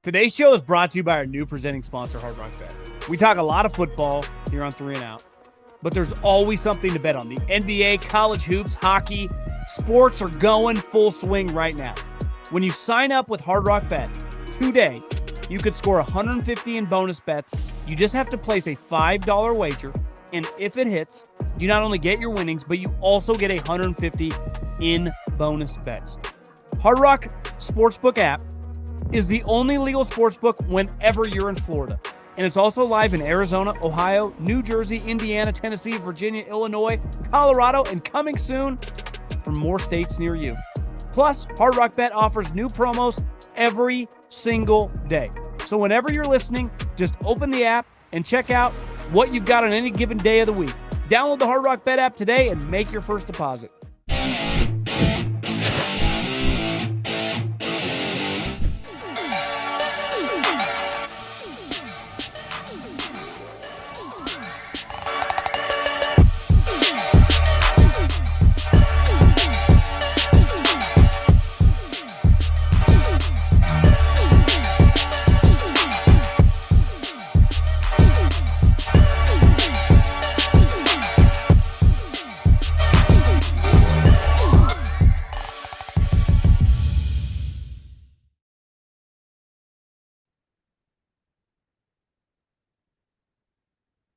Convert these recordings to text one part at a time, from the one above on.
Today's show is brought to you by our new presenting sponsor, Hard Rock Bet. We talk a lot of football here on 3 and Out, but there's always something to bet on. The NBA, college hoops, hockey, sports are going full swing right now. When you sign up with Hard Rock Bet today, you could score $150 in bonus bets. You just have to place a $5 wager, and if it hits, you not only get your winnings, but you also get $150 in bonus bets. Hard Rock Sportsbook app is the only legal sportsbook whenever you're in Florida. And it's also live in Arizona, Ohio, New Jersey, Indiana, Tennessee, Virginia, Illinois, Colorado, and coming soon for more states near you. Plus, Hard Rock Bet offers new promos every single day. So whenever you're listening, just open the app and check out what you've got on any given day of the week. Download the Hard Rock Bet app today and make your first deposit.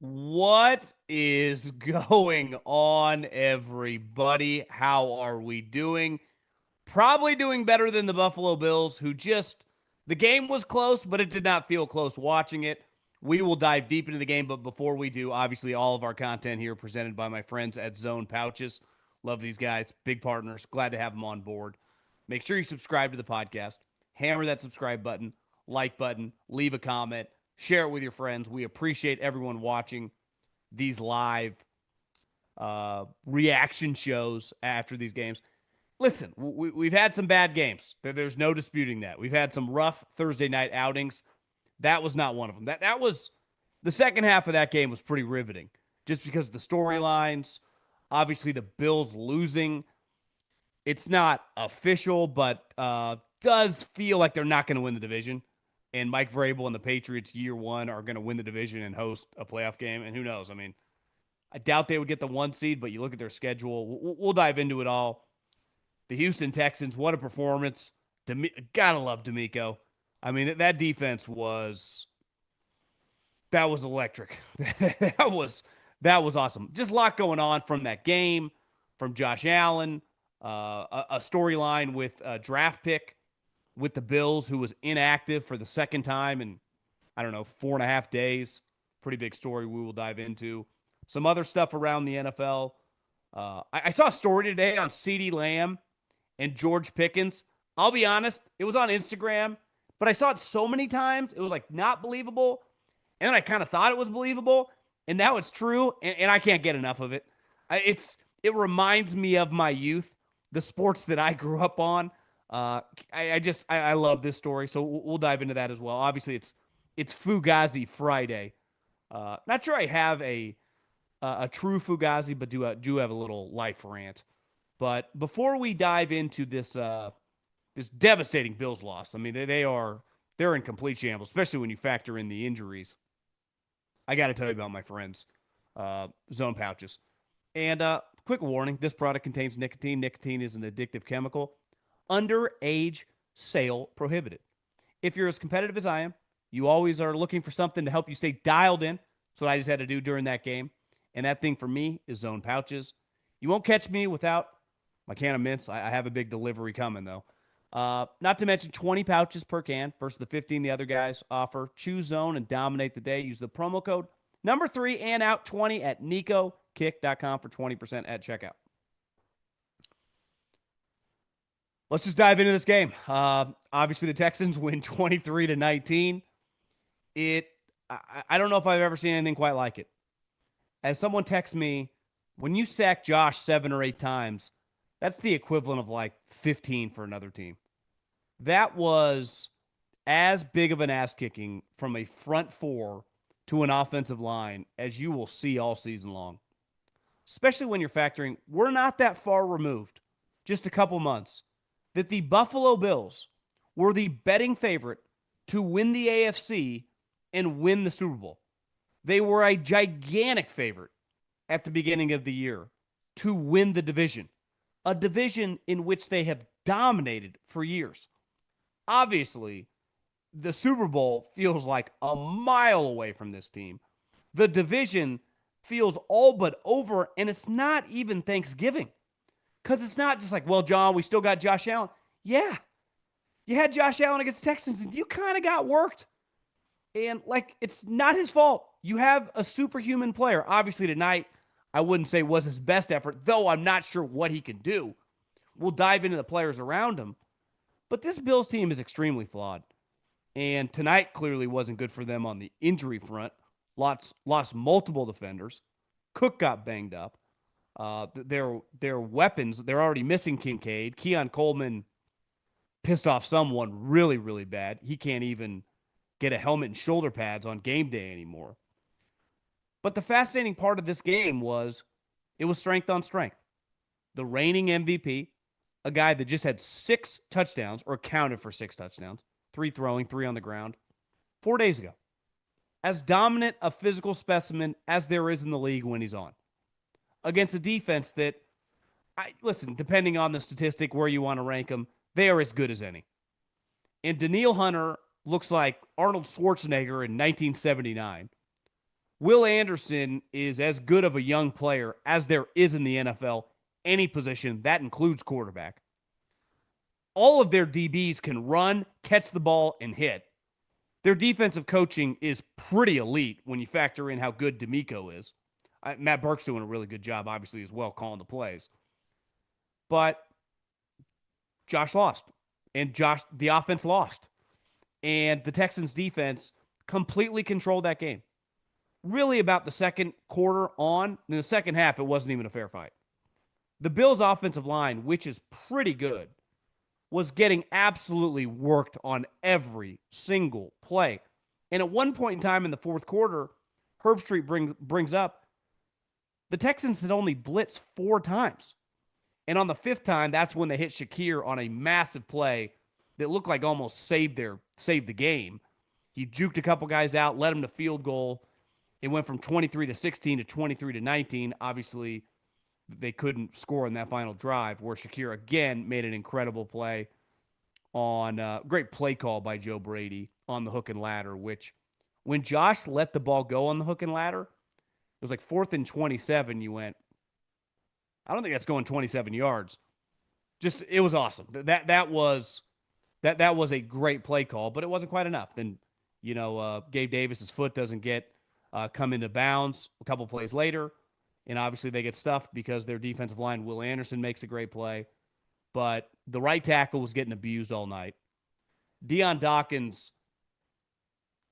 What is going on, everybody? How are we doing? Probably doing better than the Buffalo Bills, who the game was close, but it did not feel close watching it. We will dive deep into the game, but before we do, obviously all of our content here presented by my friends at Zone Pouches. Love these guys, big partners. Glad to have them on board. Make sure you subscribe to the podcast. Hammer that subscribe button, like button, leave a comment. Share it with your friends. We appreciate everyone watching these live reaction shows after these games. Listen, we've had some bad games. There's no disputing that. We've had some rough Thursday night outings. That was not one of them. That was the second half of that game was pretty riveting, just because of the storylines. Obviously, the Bills losing. It's not official, but does feel like they're not going to win the division. And Mike Vrabel and the Patriots year one are going to win the division and host a playoff game. And who knows? I mean, I doubt they would get the 1 seed, but you look at their schedule. We'll dive into it all. The Houston Texans, what a performance. Gotta love D'Amico. I mean, that defense was electric. that was awesome. Just a lot going on from that game, from Josh Allen, a storyline with a draft pick with the Bills, who was inactive for the second time in, 4.5 days. Pretty big story we will dive into. Some other stuff around the NFL. I saw a story today on Ceedee Lamb and George Pickens. I'll be honest, it was on Instagram, but I saw it so many times, it was like not believable. And then I kind of thought it was believable, and now it's true, and I can't get enough of it. It reminds me of my youth, the sports that I grew up on. I love this story, so we'll dive into that as well. Obviously, it's Fugazi Friday. Not sure I have a true Fugazi, but do have a little life rant. But before we dive into this devastating Bills loss, I mean they're in complete shambles, especially when you factor in the injuries. I got to tell you about my friends, Zone Pouches. And quick warning: this product contains nicotine. Nicotine is an addictive chemical. Underage sale prohibited. If you're as competitive as I am, you always are looking for something to help you stay dialed in. That's what I just had to do during that game. And that thing for me is Zone Pouches. You won't catch me without my can of mints. I have a big delivery coming, though. Not to mention 20 pouches per can versus the 15 the other guys offer. Choose Zone and dominate the day. Use the promo code number 3 and out 20 at NicoKick.com for 20% at checkout. Let's just dive into this game. Obviously, the Texans win 23-19. I don't know if I've ever seen anything quite like it. As someone texts me, when you sack Josh 7 or 8 times, that's the equivalent of like 15 for another team. That was as big of an ass kicking from a front four to an offensive line as you will see all season long. Especially when you're factoring, we're not that far removed, just a couple months, that the Buffalo Bills were the betting favorite to win the AFC and win the Super Bowl. They were a gigantic favorite at the beginning of the year to win the division, a division in which they have dominated for years. Obviously, the Super Bowl feels like a mile away from this team. The division feels all but over, and it's not even Thanksgiving. Because it's not just like, well, John, we still got Josh Allen. Yeah, you had Josh Allen against Texans, and you kind of got worked. And, like, it's not his fault. You have a superhuman player. Obviously, tonight, I wouldn't say was his best effort, though I'm not sure what he can do. We'll dive into the players around him. But this Bills team is extremely flawed. And tonight clearly wasn't good for them on the injury front. Lost multiple defenders. Cook got banged up. Their weapons, they're already missing Kincaid. Keon Coleman pissed off someone really, really bad. He can't even get a helmet and shoulder pads on game day anymore. But the fascinating part of this game was it was strength on strength. The reigning MVP, a guy that just had 6 touchdowns or counted for 6 touchdowns, 3 throwing, 3 on the ground, 4 days ago. As dominant a physical specimen as there is in the league when he's on. Against a defense that, listen, depending on the statistic where you want to rank them, they are as good as any. And Danielle Hunter looks like Arnold Schwarzenegger in 1979. Will Anderson is as good of a young player as there is in the NFL, any position. That includes quarterback. All of their DBs can run, catch the ball, and hit. Their defensive coaching is pretty elite when you factor in how good D'Amico is. Matt Burke's doing a really good job, obviously, as well, calling the plays. But Josh lost. And the offense lost. And the Texans defense completely controlled that game. Really about the second quarter on. In the second half, it wasn't even a fair fight. The Bills' offensive line, which is pretty good, was getting absolutely worked on every single play. And at one point in time in the fourth quarter, Herbstreit brings up the Texans had only blitzed 4 times. And on the 5th time, that's when they hit Shakir on a massive play that looked like almost saved the game. He juked a couple guys out, led them to field goal. It went from 23-16 to 23-19. Obviously, they couldn't score in that final drive where Shakir again made an incredible play on great play call by Joe Brady on the hook and ladder, which when Josh let the ball go on the hook and ladder, it was like 4th and 27. You went, I don't think that's going 27 yards. Just, it was awesome. That was a great play call, but it wasn't quite enough. Then, Gabe Davis's foot doesn't come into bounds a couple plays later. And obviously they get stuffed because their defensive line, Will Anderson, makes a great play. But the right tackle was getting abused all night. Deion Dawkins,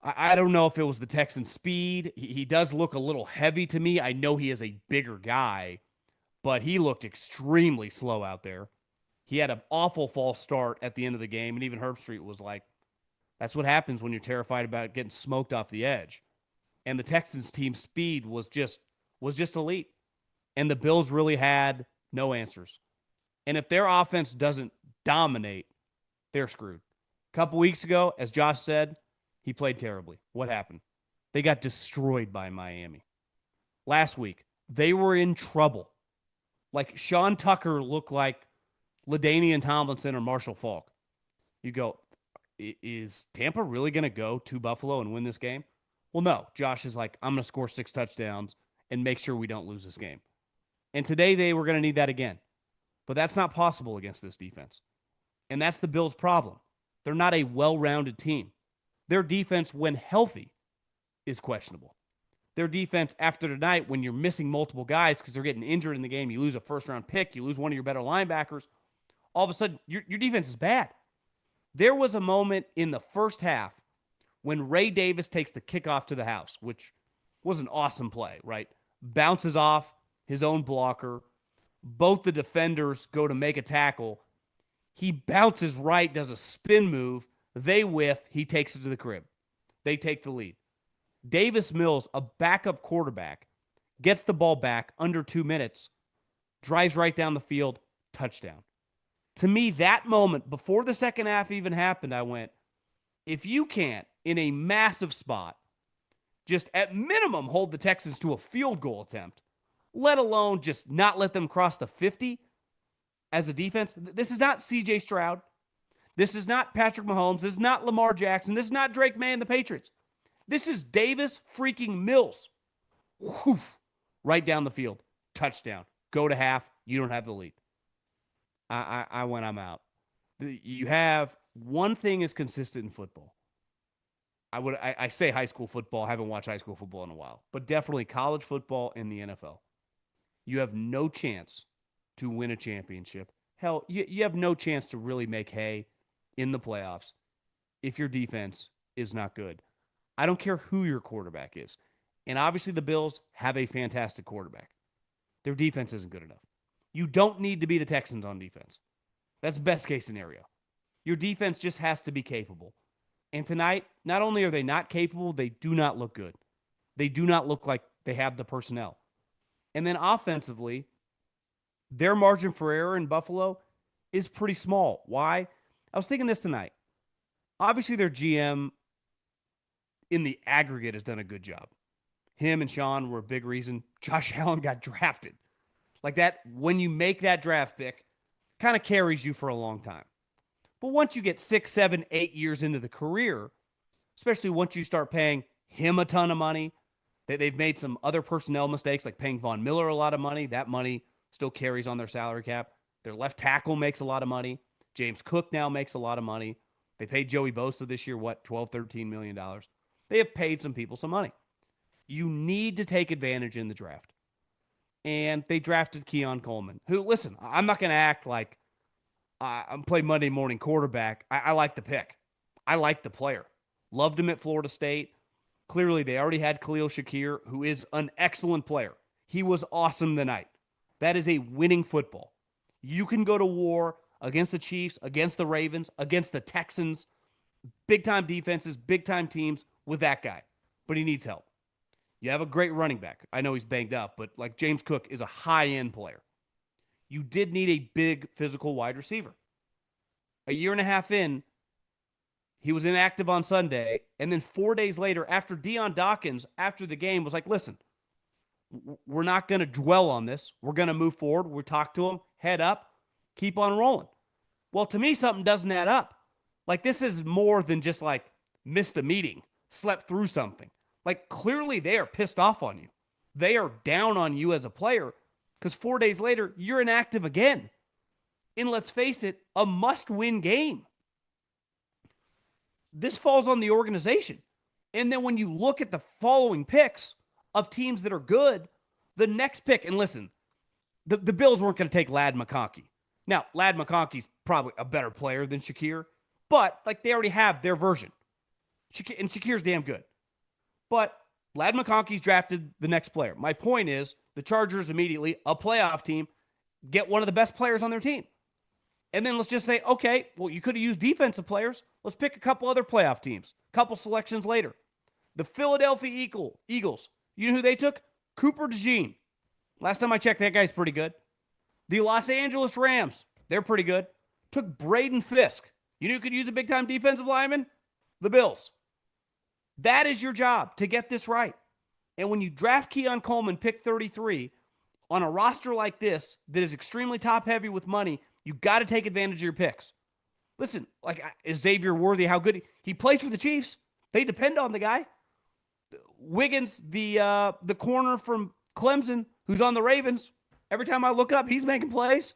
I don't know if it was the Texans' speed. He does look a little heavy to me. I know he is a bigger guy, but he looked extremely slow out there. He had an awful false start at the end of the game, and even Herbstreit was like, that's what happens when you're terrified about getting smoked off the edge. And the Texans' team speed was just elite. And the Bills really had no answers. And if their offense doesn't dominate, they're screwed. A couple weeks ago, as Josh said, he played terribly. What happened? They got destroyed by Miami. Last week, they were in trouble. Like, Sean Tucker looked like LaDainian Tomlinson or Marshall Faulk. You go, is Tampa really going to go to Buffalo and win this game? Well, no. Josh is like, I'm going to score 6 touchdowns and make sure we don't lose this game. And today they were going to need that again. But that's not possible against this defense. And that's the Bills' problem. They're not a well-rounded team. Their defense, when healthy, is questionable. Their defense after tonight, when you're missing multiple guys because they're getting injured in the game, you lose a first-round pick, you lose one of your better linebackers, all of a sudden, your defense is bad. There was a moment in the first half when Ray Davis takes the kickoff to the house, which was an awesome play, right? Bounces off his own blocker. Both the defenders go to make a tackle. He bounces right, does a spin move. They whiff. He takes it to the crib. They take the lead. Davis Mills, a backup quarterback, gets the ball back under 2 minutes, drives right down the field, touchdown. To me, that moment, before the second half even happened, I went, If you can't, in a massive spot, just at minimum hold the Texans to a field goal attempt, let alone just not let them cross the 50 as a defense. This is not C.J. Stroud. This is not Patrick Mahomes. This is not Lamar Jackson. This is not Drake May and the Patriots. This is Davis freaking Mills. Woof, right down the field. Touchdown. Go to half. You don't have the lead. I'm out. You have one thing is consistent in football. I say high school football. I haven't watched high school football in a while, but definitely college football and the NFL. You have no chance to win a championship. Hell, you have no chance to really make hay in the playoffs if your defense is not good. I don't care who your quarterback is. And obviously the Bills have a fantastic quarterback. Their defense isn't good enough. You don't need to be the Texans on defense. That's best case scenario. Your defense just has to be capable. And tonight, not only are they not capable, they do not look good. They do not look like they have the personnel. And then offensively, their margin for error in Buffalo is pretty small. Why? I was thinking this tonight. Obviously, their GM in the aggregate has done a good job. Him and Sean were a big reason Josh Allen got drafted. Like that, when you make that draft pick, kind of carries you for a long time. But once you get 6, 7, 8 years into the career, especially once you start paying him a ton of money, they've made some other personnel mistakes, like paying Von Miller a lot of money. That money still carries on their salary cap. Their left tackle makes a lot of money. James Cook now makes a lot of money. They paid Joey Bosa this year, what, $12, $13 million. They have paid some people some money. You need to take advantage in the draft. And they drafted Keon Coleman, who, listen, I'm not going to act like I'm playing Monday morning quarterback. I like the pick. I like the player. Loved him at Florida State. Clearly, they already had Khalil Shakir, who is an excellent player. He was awesome tonight. That is a winning football. You can go to war against the Chiefs, against the Ravens, against the Texans, big-time defenses, big-time teams with that guy. But he needs help. You have a great running back. I know he's banged up, but like James Cook is a high-end player. You did need a big physical wide receiver. A year and a half in, he was inactive on Sunday, and then 4 days later, after Deion Dawkins, after the game, was like, listen, we're not going to dwell on this. We're going to move forward. We'll talk to him, head up, keep on rolling. Well, to me, something doesn't add up. Like, this is more than just like missed a meeting, slept through something. Like, clearly they are pissed off on you. They are down on you as a player because 4 days later, you're inactive again. And let's face it, a must-win game. This falls on the organization. And then when you look at the following picks of teams that are good, the next pick, and listen, the Bills weren't going to take Ladd McConkey. Now, Ladd McConkey's probably a better player than Shakir, but like they already have their version. And Shakir's damn good. But Ladd McConkey's drafted the next player. My point is, the Chargers immediately, a playoff team, get one of the best players on their team. And then let's just say, okay, well, you could have used defensive players. Let's pick a couple other playoff teams. A couple selections later. The Philadelphia Eagles. You know who they took? Cooper DeJean. Last time I checked, that guy's pretty good. The Los Angeles Rams. They're pretty good. Took Braden Fisk. You know who could use a big-time defensive lineman? The Bills. That is your job, to get this right. And when you draft Keon Coleman, pick 33, on a roster like this that is extremely top-heavy with money, you got to take advantage of your picks. Listen, like, is Xavier Worthy, how good he plays for the Chiefs? They depend on the guy. Wiggins, the corner from Clemson, who's on the Ravens, every time I look up, he's making plays.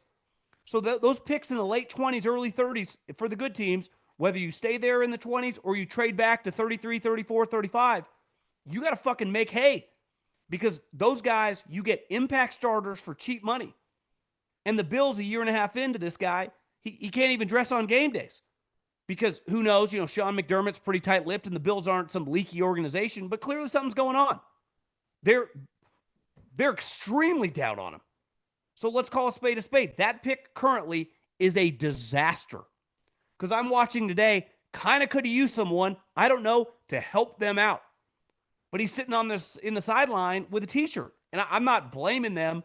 So those picks in the late 20s, early 30s for the good teams, whether you stay there in the 20s or you trade back to 33, 34, 35, you got to fucking make hay. Because those guys, you get impact starters for cheap money. And the Bills, a year and a half into this guy, he can't even dress on game days. Because who knows, Sean McDermott's pretty tight-lipped and the Bills aren't some leaky organization, but clearly something's going on. They're extremely down on him. So let's call a spade a spade. That pick currently is a disaster. Because I'm watching today, kind of could have used someone, I don't know, to help them out. But he's sitting on this in the sideline with a t-shirt. And I'm not blaming them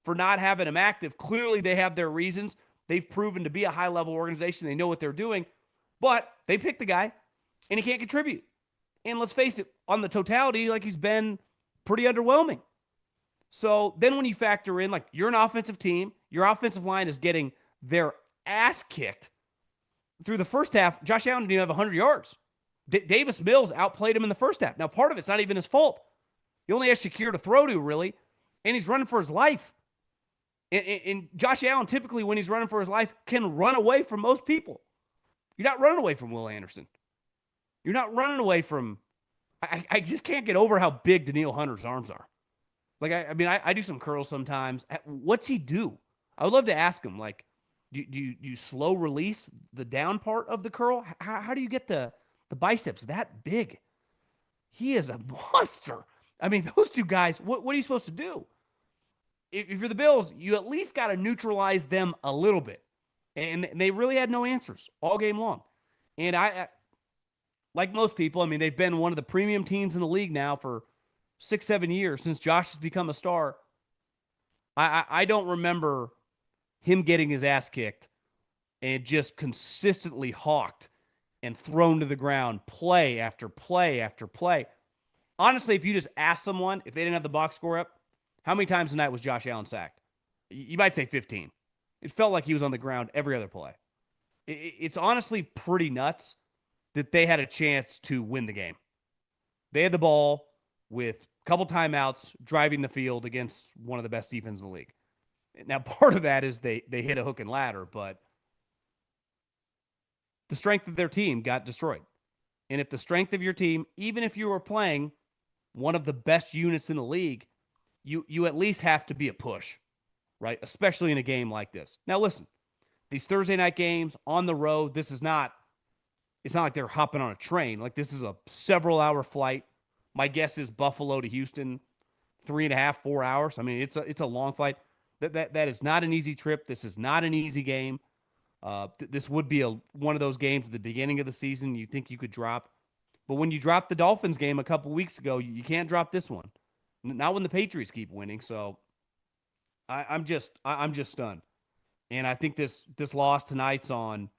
for not having him active. Clearly they have their reasons. They've proven to be a high-level organization. They know what they're doing. But they picked the guy. and he can't contribute. And let's face it, on the totality, like he's been pretty underwhelming. So then when you factor in, like, you're an offensive team, your offensive line is getting their ass kicked through the first half. Josh Allen didn't even have 100 yards. Davis Mills outplayed him in the first half. Now, part of it's not even his fault. He only has Shakir to throw to, really, and he's running for his life. And Josh Allen, typically, when he's running for his life, can run away from most people. You're not running away from Will Anderson. You're not running away from. I just can't get over how big Danielle Hunter's arms are. Like, I do some curls sometimes. What's he do? I would love to ask him, like, do you slow release the down part of the curl? How do you get the biceps that big? He is a monster. I mean, those two guys, what are you supposed to do? If you're the Bills, you at least got to neutralize them a little bit. And they really had no answers all game long. And like most people, I mean, they've been one of the premium teams in the league now for 6-7 years since Josh has become a star. I don't remember him getting his ass kicked and just consistently hawked and thrown to the ground play after play after play. Honestly, if you just ask someone, if they didn't have the box score up, how many times tonight was Josh Allen sacked? You might say 15. It felt like he was on the ground every other play. It's honestly pretty nuts that they had a chance to win the game. They had the ball with a couple timeouts driving the field against one of the best defenses in the league. Now, part of that is they hit a hook and ladder, but the strength of their team got destroyed. And if the strength of your team, even if you were playing one of the best units in the league, you at least have to be a push, right? Especially in a game like this. Now, listen, these Thursday night games on the road, it's not like they're hopping on a train. Like, this is a several-hour flight. My guess is Buffalo to Houston, 3.5, 4 hours. I mean, it's a long flight. That is not an easy trip. This is not an easy game. This would be one of those games at the beginning of the season you think you could drop. But when you dropped the Dolphins game a couple weeks ago, you can't drop this one. Not when the Patriots keep winning. So I'm just stunned. And I think this loss tonight's on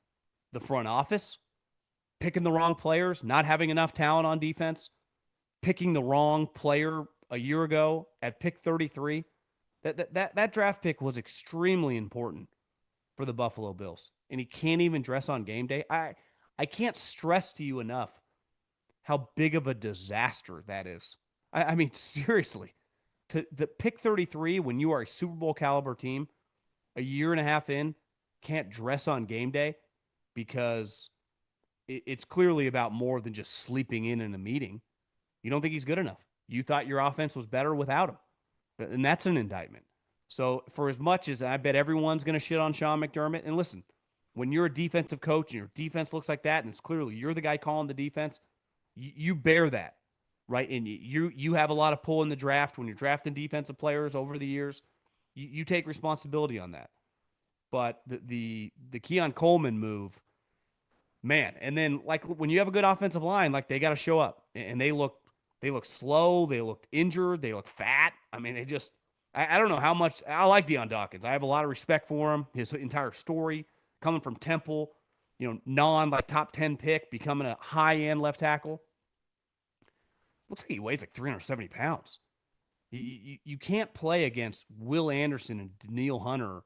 the front office, picking the wrong players, not having enough talent on defense, picking the wrong player a year ago at pick 33. That draft pick was extremely important for the Buffalo Bills. And he can't even dress on game day. I can't stress to you enough how big of a disaster that is. I mean, seriously, the pick 33 when you are a Super Bowl caliber team, a year and a half in, can't dress on game day because it's clearly about more than just sleeping in a meeting. You don't think he's good enough. You thought your offense was better without him. And that's an indictment. So for as much as I bet everyone's going to shit on Sean McDermott, and listen, when you're a defensive coach and your defense looks like that, and it's clearly you're the guy calling the defense, you bear that, right? And you have a lot of pull in the draft when you're drafting defensive players over the years. You take responsibility on that. But the Keon Coleman move, man, and then like when you have a good offensive line, like they got to show up, and they look slow, they look injured, they look fat. I mean, they just I don't know how much I like Deion Dawkins. I have a lot of respect for him. His entire story coming from Temple, like top 10 pick, becoming a high end left tackle. Looks like he weighs like 370 pounds. You can't play against Will Anderson and Danielle Hunter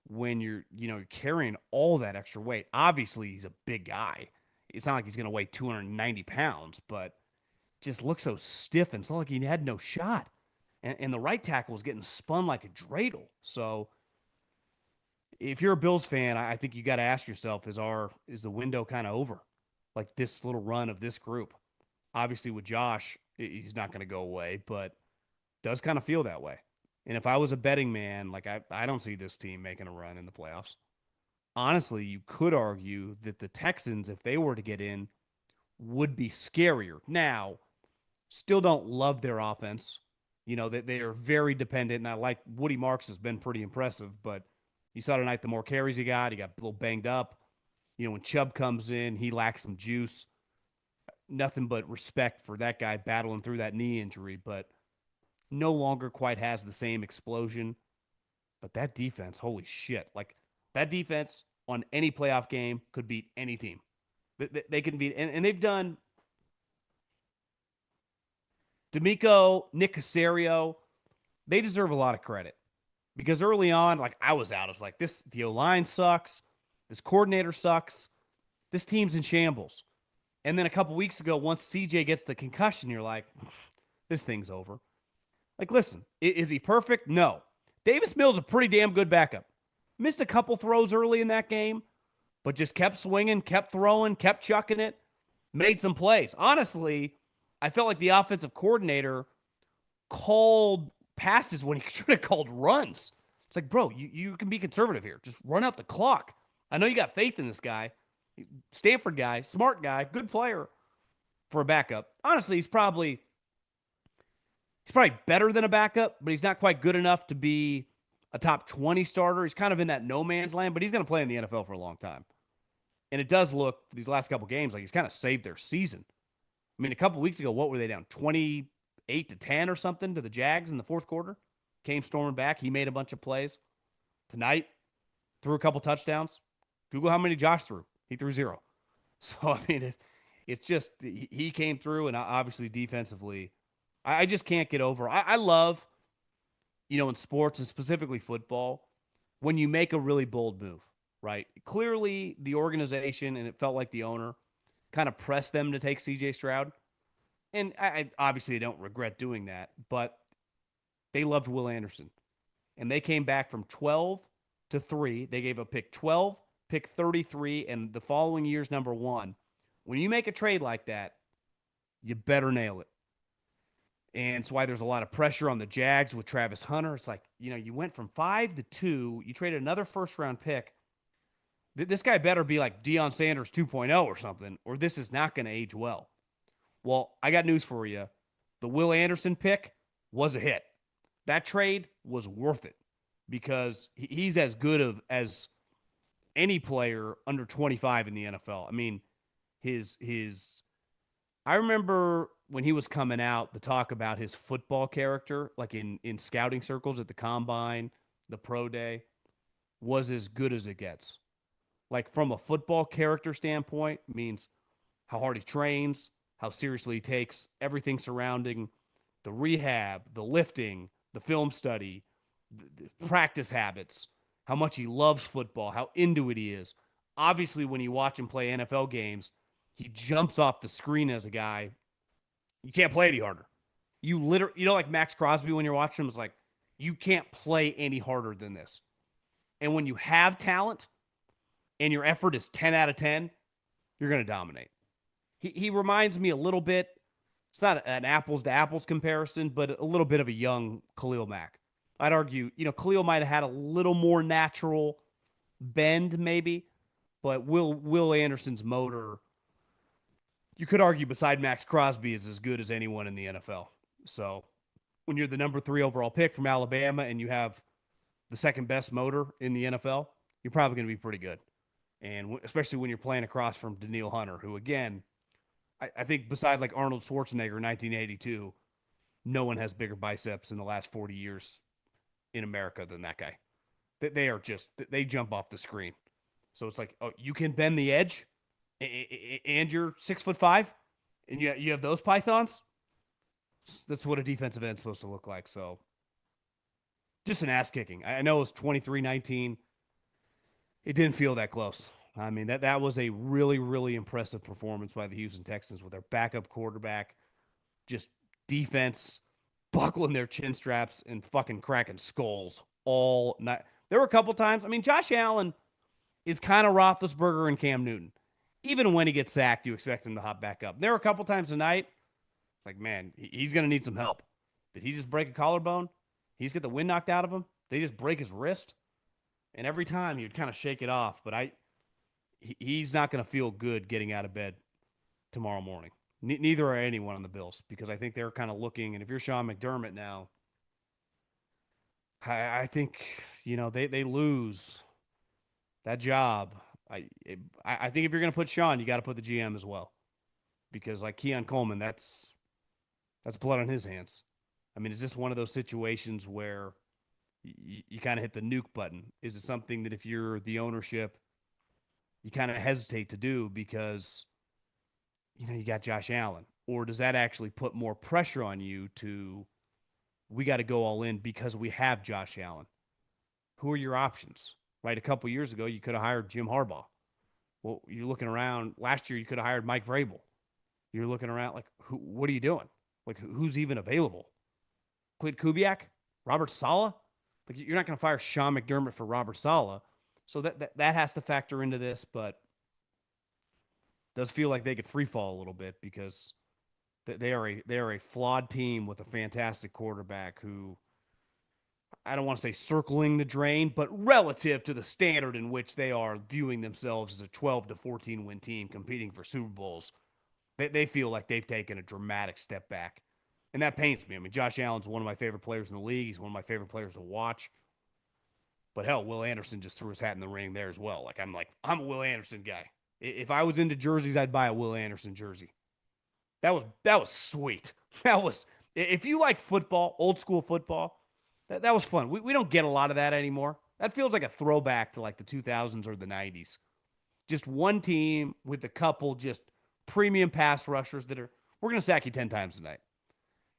when you're carrying all that extra weight. Obviously, he's a big guy. It's not like he's going to weigh 290 pounds, but just looks so stiff and it's not like he had no shot. And the right tackle was getting spun like a dreidel. So if you're a Bills fan, I think you got to ask yourself, is the window kind of over? Like this little run of this group. Obviously with Josh, he's not going to go away, but does kind of feel that way. And if I was a betting man, like I don't see this team making a run in the playoffs. Honestly, you could argue that the Texans, if they were to get in, would be scarier. Now, still don't love their offense. They are very dependent, and I like Woody Marks has been pretty impressive, but you saw tonight the more carries he got a little banged up. When Chubb comes in, he lacks some juice. Nothing but respect for that guy battling through that knee injury, but no longer quite has the same explosion. But that defense, holy shit. Like, that defense on any playoff game could beat any team. They can be, and they've done D'Amico, Nick Casario. They deserve a lot of credit because early on, like I was out. I was like, the O line sucks. This coordinator sucks. This team's in shambles. And then a couple weeks ago, once CJ gets the concussion, you're like, this thing's over. Like, listen, is he perfect? No. Davis Mills is a pretty damn good backup. Missed a couple throws early in that game, but just kept swinging, kept throwing, kept chucking it, made some plays. Honestly, I felt like the offensive coordinator called passes when he should have called runs. It's like, bro, you can be conservative here. Just run out the clock. I know you got faith in this guy. Stanford guy, smart guy, good player for a backup. Honestly, he's probably better than a backup, but he's not quite good enough to be a top 20 starter. He's kind of in that no man's land, but he's going to play in the NFL for a long time. And it does look, these last couple games, like he's kind of saved their season. I mean, a couple weeks ago, what were they down? 28-10 or something to the Jags in the fourth quarter? Came storming back. He made a bunch of plays. Tonight, threw a couple touchdowns. Google how many Josh threw. He threw 0. So, I mean, it's just, he came through, and obviously defensively, I just can't get over. I love, in sports and specifically football, when you make a really bold move, right? Clearly, the organization, and it felt like the owner, kind of pressed them to take C.J. Stroud. And I obviously don't regret doing that, but they loved Will Anderson. And they came back from 12 to 3. They gave a pick 12, pick 33, and the following year's number 1. When you make a trade like that, you better nail it. And it's why there's a lot of pressure on the Jags with Travis Hunter. It's like, you went from 5 to 2. You traded another first-round pick. This guy better be like Deion Sanders 2.0 or something, or this is not going to age well. Well, I got news for you. The Will Anderson pick was a hit. That trade was worth it because he's as good as any player under 25 in the NFL. I mean, his I remember when he was coming out, the talk about his football character, like in scouting circles at the combine, the pro day, was as good as it gets. Like from a football character standpoint, means how hard he trains, how seriously he takes everything surrounding the rehab, the lifting, the film study, the practice habits, how much he loves football, how into it he is. Obviously, when you watch him play NFL games, he jumps off the screen as a guy. You can't play any harder. You literally, like Max Crosby when you're watching him, is like, you can't play any harder than this. And when you have talent and your effort is 10 out of 10, you're going to dominate. He reminds me a little bit. It's not an apples to apples comparison, but a little bit of a young Khalil Mack. I'd argue, Khalil might have had a little more natural bend, maybe, but Will Anderson's motor, you could argue, beside Max Crosby, is as good as anyone in the NFL. So when you're the number 3 overall pick from Alabama and you have the second best motor in the NFL, you're probably going to be pretty good. And especially when you're playing across from Daniil Hunter, who, again, I think besides like Arnold Schwarzenegger in 1982, no one has bigger biceps in the last 40 years in America than that guy. They are just, they jump off the screen. So it's like, oh, you can bend the edge and you're 6'5", and you have those pythons. That's what a defensive end's supposed to look like. So just an ass kicking. I know it was 23-19. It didn't feel that close. I mean, that was a really, really impressive performance by the Houston Texans with their backup quarterback, just defense buckling their chin straps and fucking cracking skulls all night. There were a couple times. I mean, Josh Allen is kind of Roethlisberger and Cam Newton. Even when he gets sacked, you expect him to hop back up. There were a couple times tonight. It's like, man, he's going to need some help. Did he just break a collarbone? He's get the wind knocked out of him. They just break his wrist. And every time he would kind of shake it off. But he's not going to feel good getting out of bed tomorrow morning. Neither are anyone on the Bills, because I think they're kind of looking. And if you're Sean McDermott now, I think, they lose that job. I think if you're going to put Sean, you got to put the GM as well, because like Keon Coleman, that's blood on his hands. I mean, is this one of those situations where you kind of hit the nuke button? Is it something that if you're the ownership, you kind of hesitate to do because, you got Josh Allen? Or does that actually put more pressure on you to, we got to go all in because we have Josh Allen? Who are your options? Right? A couple years ago, you could have hired Jim Harbaugh. Well, you're looking around. Last year, you could have hired Mike Vrabel. You're looking around like, what are you doing? Like, who's even available? Clint Kubiak? Robert Saleh? Like, you're not going to fire Sean McDermott for Robert Saleh. So that has to factor into this, but does feel like they could free fall a little bit because they are a flawed team with a fantastic quarterback who, I don't want to say circling the drain, but relative to the standard in which they are viewing themselves as a 12 to 14 win team competing for Super Bowls, they feel like they've taken a dramatic step back. And that pains me. I mean, Josh Allen's one of my favorite players in the league. He's one of my favorite players to watch. But hell, Will Anderson just threw his hat in the ring there as well. I'm a Will Anderson guy. If I was into jerseys, I'd buy a Will Anderson jersey. That was sweet. That was, if you like football, old school football, that was fun. We don't get a lot of that anymore. That feels like a throwback to like the 2000s or the 90s. Just one team with a couple just premium pass rushers that are, we're going to sack you 10 times tonight.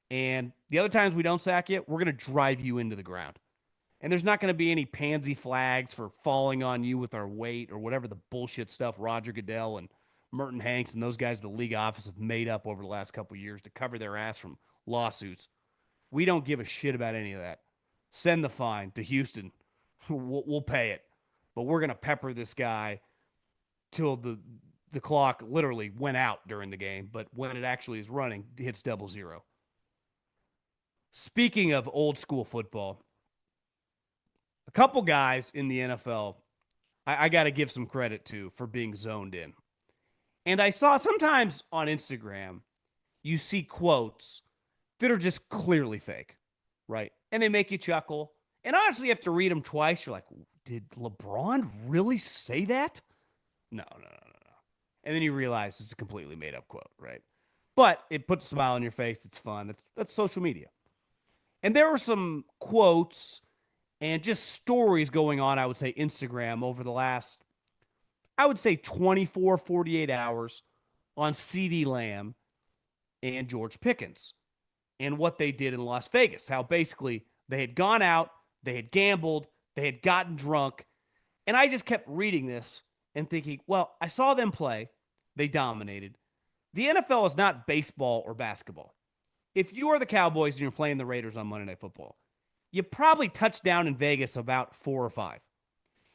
And the other times we don't sack you, we're going to drive you into the ground. And there's not going to be any pansy flags for falling on you with our weight or whatever the bullshit stuff Roger Goodell and Merton Hanks and those guys in the league office have made up over the last couple of years to cover their ass from lawsuits. We don't give a shit about any of that. Send the fine to Houston. We'll pay it. But we're going to pepper this guy till the clock literally went out during the game. But when it actually is running, it hits 00. Speaking of old school football, a couple guys in the NFL I got to give some credit to for being zoned in. And I saw sometimes on Instagram, you see quotes that are just clearly fake, right? And they make you chuckle. And honestly, you have to read them twice. You're like, did LeBron really say that? No, no, no, no, no. And then you realize it's a completely made up quote, right? But it puts a smile on your face. It's fun. That's social media. And there were some quotes and just stories going on, I would say, Instagram over the last, I would say, 24, 48 hours on Ceedee Lamb and George Pickens and what they did in Las Vegas. How basically they had gone out, they had gambled, they had gotten drunk. And I just kept reading this and thinking, well, I saw them play. They dominated. The NFL is not baseball or basketball. If you are the Cowboys and you're playing the Raiders on Monday Night Football, you probably touch down in Vegas about 4 or 5.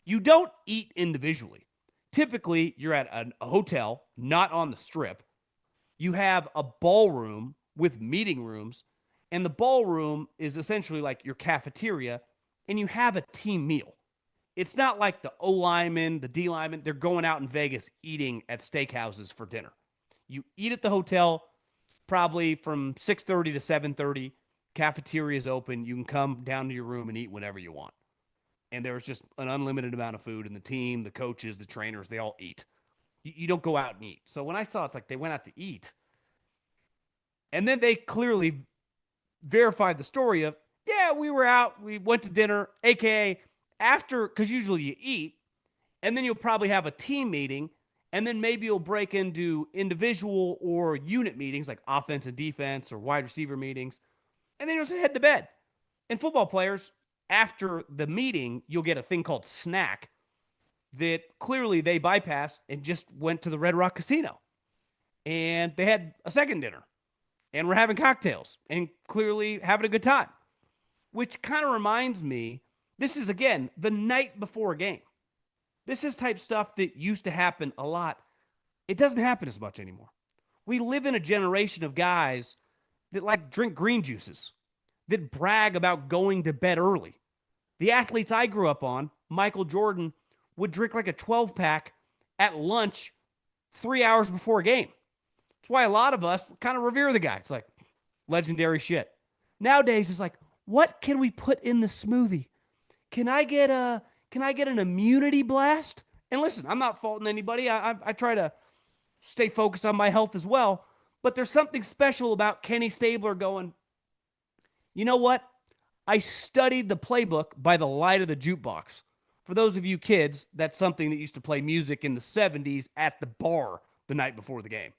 You don't eat individually. Typically, you're at a hotel, not on the strip. You have a ballroom with meeting rooms, and the ballroom is essentially like your cafeteria, and you have a team meal. It's not like the O linemen, the D linemen, they're going out in Vegas eating at steakhouses for dinner. You eat at the hotel, probably from 6:30 to 7:30. Cafeteria is open. You can come down to your room and eat whenever you want. And there's just an unlimited amount of food, and the team, the coaches, the trainers, they all eat. You don't go out and eat. So when I saw it's like they went out to eat, and then they clearly verified the story of, yeah, we were out, we went to dinner, aka after, because usually you eat, and then you'll probably have a team meeting, and then maybe you'll break into individual or unit meetings like offense and defense or wide receiver meetings, and then you'll just head to bed. And football players, after the meeting, you'll get a thing called snack that clearly they bypassed and just went to the Red Rock Casino. And they had a second dinner and were having cocktails and clearly having a good time, which kind of reminds me, this is, again, the night before a game. This is type stuff that used to happen a lot. It doesn't happen as much anymore. We live in a generation of guys that like drink green juices, that brag about going to bed early. The athletes I grew up on, Michael Jordan, would drink like a 12-pack at lunch 3 hours before a game. That's why a lot of us kind of revere the guy. It's like legendary shit. Nowadays, it's like, what can we put in the smoothie? Can I get an immunity blast? And listen, I'm not faulting anybody. I try to stay focused on my health as well. But there's something special about Kenny Stabler going, you know what? I studied the playbook by the light of the jukebox For those of you kids, that's something that used to play music in the 70s at the bar the night before the game.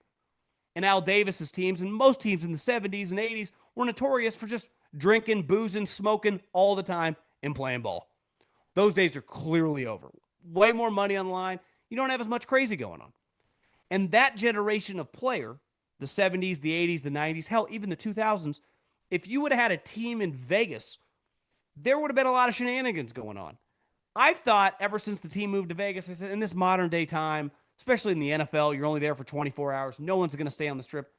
And Al Davis's teams and most teams in the 70s and 80s were notorious for just drinking, boozing, smoking all the time and playing ball. Those days are clearly over. Way more money on the line. You don't have as much crazy going on. And that generation of player, the 70s, the 80s, the 90s, hell, even the 2000s, if you would have had a team in Vegas, there would have been a lot of shenanigans going on. I've thought ever since the team moved to Vegas, I said, in this modern day time, especially in the NFL, you're only there for 24 hours. No one's going to stay on the strip.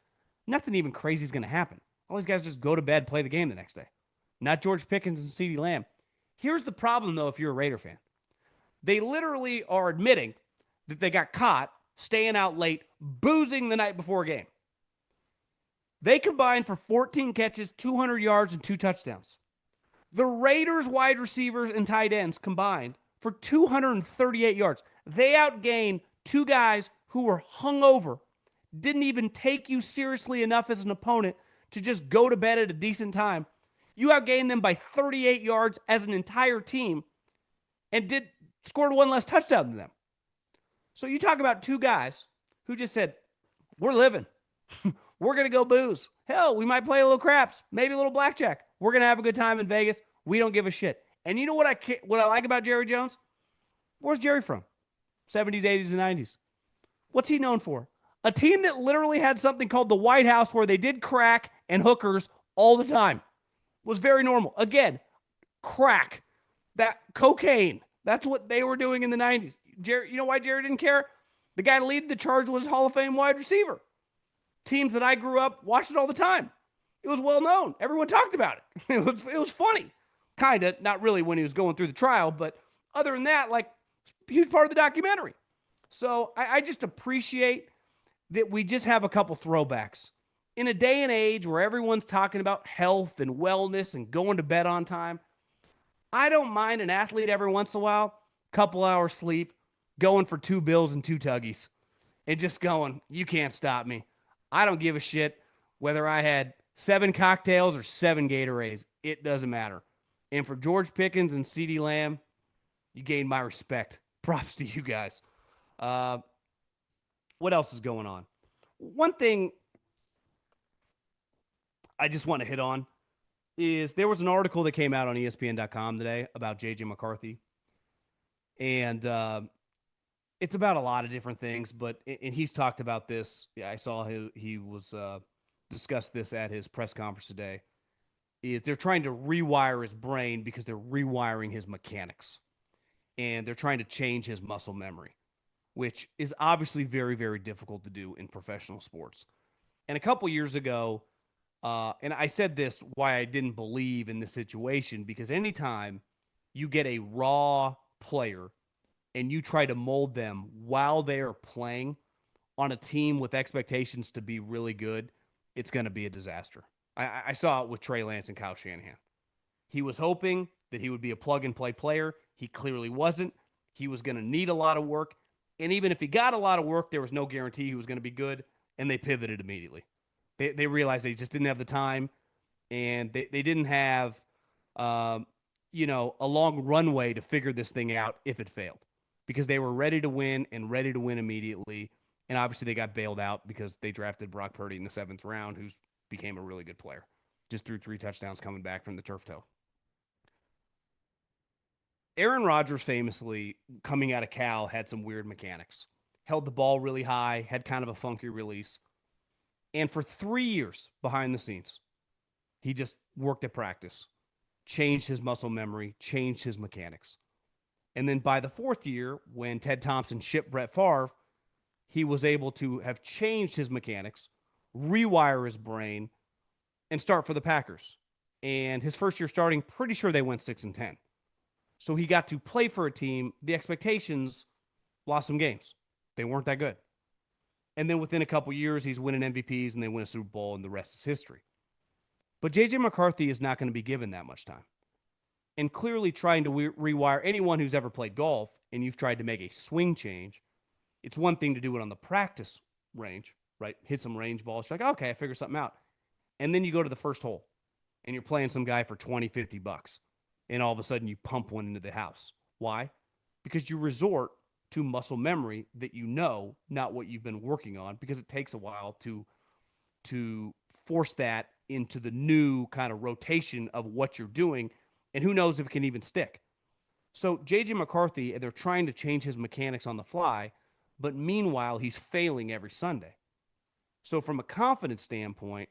Nothing even crazy is going to happen. All these guys just go to bed, play the game the next day. Not George Pickens and Ceedee Lamb. Here's the problem, though, if you're a Raider fan. They literally are admitting that they got caught staying out late, boozing the night before a game. They combined for 14 catches, 200 yards, and 2 touchdowns. The Raiders wide receivers and tight ends combined for 238 yards. They outgained 2 guys who were hungover, didn't even take you seriously enough as an opponent to just go to bed at a decent time. You outgained them by 38 yards as an entire team and scored 1 less touchdown than them. So you talk about 2 guys who just said, we're living. We're going to go booze. Hell, we might play a little craps, maybe a little blackjack. We're going to have a good time in Vegas. We don't give a shit. And you know what I like about Jerry Jones? Where's Jerry from? 70s, 80s, and 90s. What's he known for? A team that literally had something called the White House where they did crack and hookers all the time. Was very normal. Again, crack. That cocaine. That's what they were doing in the 90s. Jerry, you know why Jerry didn't care? The guy leading the charge was Hall of Fame wide receiver. Teams that I grew up watched it all the time. It was well known. Everyone talked about it. It was funny. Kind of, not really when he was going through the trial, but other than that, like, huge part of the documentary. So I just appreciate that we just have a couple throwbacks. In a day and age where everyone's talking about health and wellness and going to bed on time, I don't mind an athlete every once in a while, couple hours sleep, going for 2 bills and 2 tuggies, and just going, you can't stop me. I don't give a shit whether I had 7 cocktails or 7 Gatorades. It doesn't matter. And for George Pickens and Ceedee Lamb, you gained my respect. Props to you guys. What else is going on? One thing I just want to hit on is there was an article that came out on ESPN.com today about J.J. McCarthy. And it's about a lot of different things, and he's talked about this. Yeah, I saw he was discussed this at his press conference today. Is they're trying to rewire his brain because they're rewiring his mechanics, and they're trying to change his muscle memory, which is obviously very, very difficult to do in professional sports. And a couple years ago, and I said this why I didn't believe in this situation, because anytime you get a raw player and you try to mold them while they are playing on a team with expectations to be really good, it's going to be a disaster. I saw it with Trey Lance and Kyle Shanahan. He was hoping that he would be a plug-and-play player. He clearly wasn't. He was going to need a lot of work. And even if he got a lot of work, there was no guarantee he was going to be good, and they pivoted immediately. They realized they just didn't have the time, and they didn't have a long runway to figure this thing out if it failed, because they were ready to win and ready to win immediately. And obviously they got bailed out because they drafted Brock Purdy in the 7th round, who became a really good player. Just threw 3 touchdowns coming back from the turf toe. Aaron Rodgers famously, coming out of Cal, had some weird mechanics. Held the ball really high, had kind of a funky release. And for 3 years behind the scenes, he just worked at practice, changed his muscle memory, changed his mechanics. And then by the 4th year, when Ted Thompson shipped Brett Favre, he was able to have changed his mechanics, rewire his brain, and start for the Packers. And his first year starting, pretty sure they went 6-10. So he got to play for a team. The expectations lost some games. They weren't that good. And then within a couple years, he's winning MVPs and they win a Super Bowl, and the rest is history. But J.J. McCarthy is not going to be given that much time. And clearly trying to rewire anyone who's ever played golf and you've tried to make a swing change, it's one thing to do it on the practice range, right? Hit some range balls. You're like, okay, I figured something out. And then you go to the first hole and you're playing some guy for $20, $50. And all of a sudden you pump one into the house. Why? because you resort to muscle memory that you know, not what you've been working on, because it takes a while to force that into the new kind of rotation of what you're doing, and who knows if it can even stick. So J.J. McCarthy, they're trying to change his mechanics on the fly, but meanwhile he's failing every Sunday. So from a confidence standpoint,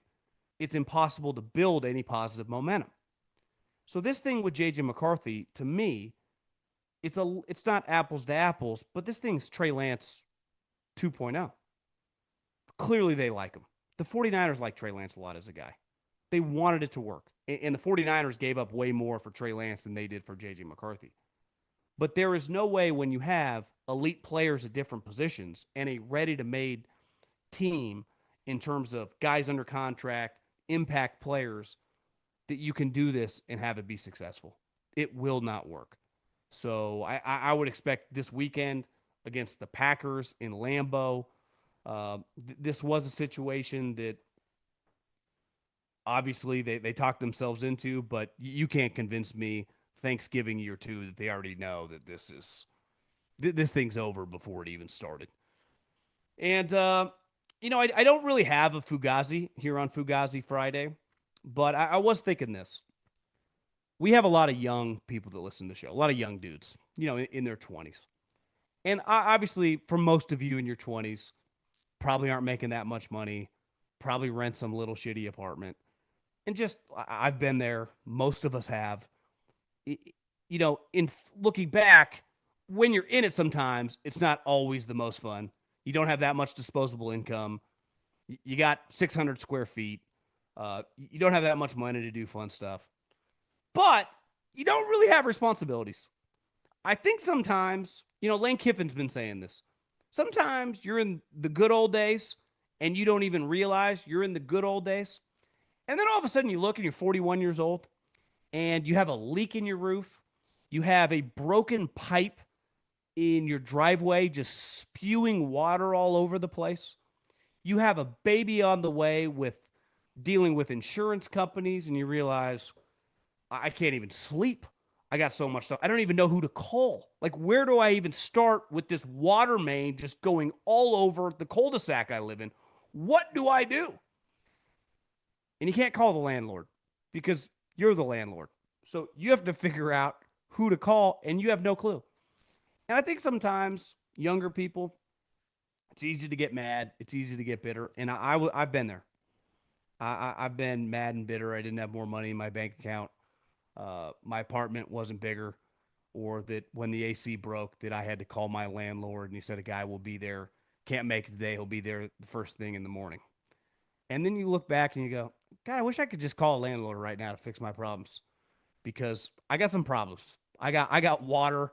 it's impossible to build any positive momentum. So this thing with J.J. McCarthy, to me, it's not apples to apples, but this thing's Trey Lance 2.0. Clearly they like him. The 49ers like Trey Lance a lot as a guy. They wanted it to work. And the 49ers gave up way more for Trey Lance than they did for J.J. McCarthy. But there is no way when you have elite players at different positions and a ready to made team in terms of guys under contract, impact players, that you can do this and have it be successful. It will not work. So I would expect this weekend against the Packers in Lambeau. This was a situation that obviously they talked themselves into, but you can't convince me Thanksgiving year two that they already know that this thing's over before it even started. And I don't really have a Fugazi here on Fugazi Friday, but I was thinking this. We have a lot of young people that listen to the show, a lot of young dudes, in their 20s. And obviously, for most of you in your 20s, probably aren't making that much money, probably rent some little shitty apartment. And just, I've been there. Most of us have. In looking back, when you're in it sometimes, it's not always the most fun. You don't have that much disposable income. You got 600 square feet. You don't have that much money to do fun stuff. But you don't really have responsibilities. I think sometimes, Lane Kiffin's been saying this. Sometimes you're in the good old days and you don't even realize you're in the good old days. And then all of a sudden you look and you're 41 years old and you have a leak in your roof. You have a broken pipe in your driveway just spewing water all over the place. You have a baby on the way with dealing with insurance companies and you realize, I can't even sleep. I got so much stuff. I don't even know who to call. Like, where do I even start with this water main just going all over the cul-de-sac I live in? What do I do? And you can't call the landlord because you're the landlord. So you have to figure out who to call, and you have no clue. And I think sometimes younger people, it's easy to get mad. It's easy to get bitter. And I've been there. I've been mad and bitter. I didn't have more money in my bank account. My apartment wasn't bigger, or that when the AC broke, that I had to call my landlord and he said a guy will be there. Can't make it today. He'll be there the first thing in the morning. And then you look back and you go, God, I wish I could just call a landlord right now to fix my problems because I got some problems. I got water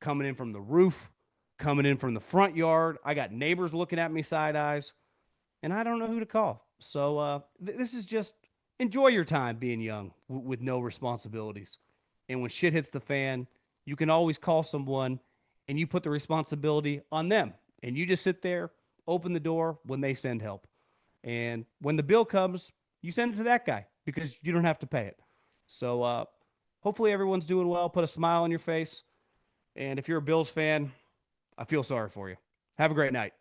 coming in from the roof, coming in from the front yard. I got neighbors looking at me side eyes, and I don't know who to call. So this is just enjoy your time being young with no responsibilities. And when shit hits the fan, you can always call someone and you put the responsibility on them. And you just sit there, open the door when they send help. And when the bill comes, you send it to that guy because you don't have to pay it. So hopefully everyone's doing well. Put a smile on your face. And if you're a Bills fan, I feel sorry for you. Have a great night.